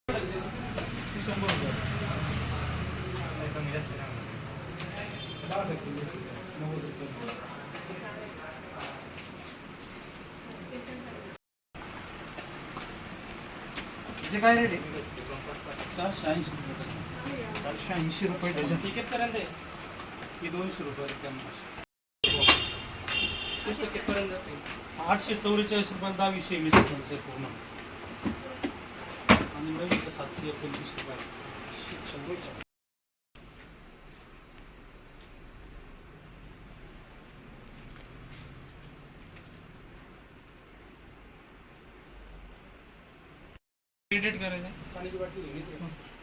याचे काय रेट आहे? 480 रुपये. 480 रुपये डझन. तिकीट पर्यंत आहे. ही 200 रुपये त्यांना. 30% पर्यंत जाते. 844 रुपयाला 10 विषय मी संच पूर्ण. आणि नवीन 729 रुपये. 100. एडिट करायचं. पाण्याची बाटली घेऊन येते.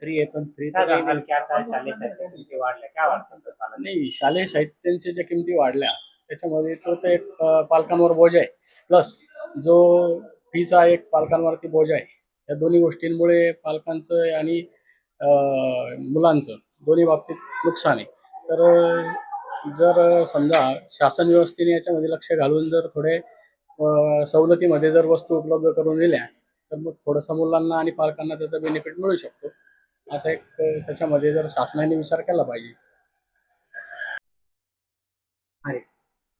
फ्री आहे पण फ्री नाही. शालेय साहित्यांच्या ज्या किमती वाढल्या त्याच्यामध्ये तो तर एक पालकांवर बोज आहे, प्लस जो फीचा एक पालकांवरती बोज आहे. या दोन्ही गोष्टींमुळे पालकांचं आणि मुलांचं दोन्ही बाबतीत नुकसान आहे. तर जर समजा शासन व्यवस्थेने याच्यामध्ये लक्ष घालून जर थोडे सवलतीमध्ये जर वस्तू उपलब्ध करून दिल्या तर मग थोडंसं मुलांना आणि पालकांना त्याचा बेनिफिट मिळू शकतो. असा एक त्याच्यामध्ये जर शासनाने विचार केला पाहिजे.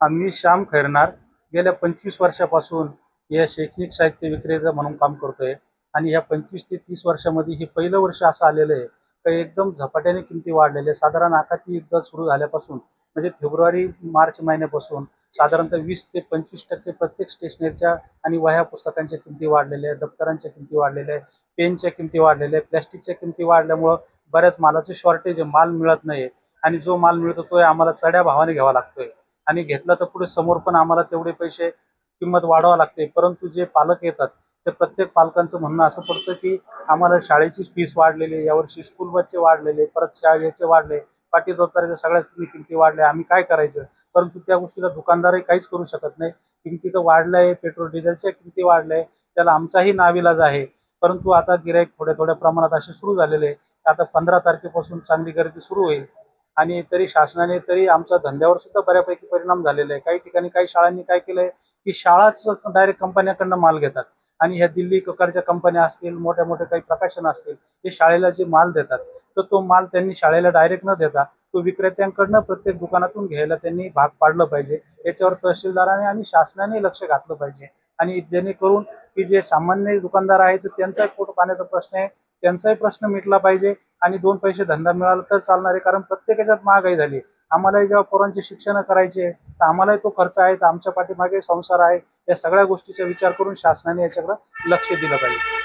आम्ही श्याम खैरनार गेल्या 25 वर्षापासून या शैक्षणिक साहित्य विक्रेता म्हणून काम करतोय. आणि ह्या 25 ते 30 वर्षामध्ये हे पहिलं वर्ष असं आलेलं आहे की एकदम झपाट्याने किमती वाढलेल्या आहे. साधारण आखाती युद्ध सुरू झाल्यापासून म्हणजे फेब्रुवारी मार्च महिन्यापासून साधारणतः 20 ते 25% प्रत्येक स्टेशनरीच्या आणि वह्या पुस्तकांच्या किमती वाढलेल्या आहेत, दप्तरांच्या किमती वाढलेल्या आहेत, पेनच्या किमती वाढलेल्या आहेत, प्लॅस्टिकच्या किमती वाढल्यामुळं बऱ्याच मालाचं शॉर्टेज आहे, माल मिळत नाही. आणि जो माल मिळतो तो आम्हाला चढ्या भावाने घ्यावा लागतोय. आणि घेतला तर पुढे समोर पण आम्हाला तेवढे पैसे किंमत वाढवावं लागते. परंतु जे पालक येतात ते प्रत्येक पालकांचं म्हणणं असं पडतं की आम्हाला शाळेची फीस वाढलेली, यावर्षी स्कूल बसचे वाढलेले, परत शाळेचे वाढले, पाठ्यपुस्तकाच्या सगळ्याच किमती वाढल्या, आम्ही काय करायचं. परंतु त्या गोष्टीला दुकानदारही काहीच करू शकत नाही. किमती तर वाढल्या आहे, पेट्रोल डिझेलच्या किमती वाढल्या आहे, त्याला आमचाही नाविलाज आहे. परंतु आता गिराईक थोड्या थोड्या प्रमाणात असे सुरू झालेले आहे. आता 15 तारखेपासून चांगली गर्दी सुरू होईल. आणि तरी शासनाने तरी आमच्या धंद्यावर सुद्धा बऱ्यापैकी परिणाम झालेला आहे. काही ठिकाणी काही शाळांनी काय केलंय की शाळाच डायरेक्ट कंपन्याकडनं माल घेतात. आणि ह्या दिल्ली ककारच्या कंपन्या असतील, मोठ्या मोठ्या काही प्रकाशन असतील, हे शाळेला जे माल देतात तर तो माल त्यांनी शाळेला डायरेक्ट न देता तो विक्रेत्यांकडनं प्रत्येक दुकानातून घ्यायला त्यांनी भाग पाडलं पाहिजे. याच्यावर तहसीलदाराने आणि शासनाने लक्ष घातलं पाहिजे. आणि जेणेकरून की जे सामान्य दुकानदार आहेत तर त्यांचाही पोट पाण्याचा प्रश्न आहे, त्यांचाही प्रश्न मिटला पाहिजे. आणि 2 पैसे धंदा मिळाला तर चालणार आहे. कारण प्रत्येक ह्याच्यात महागाई झाली. आम्हालाही जेव्हा पोरांचे शिक्षण करायचे तर आम्हालाही तो खर्च आहे, तर आमच्या पाठीमागे संसार आहे. या सगळ्या गोष्टीचा विचार करून शासनाने याच्याकडे लक्ष दिलं पाहिजे.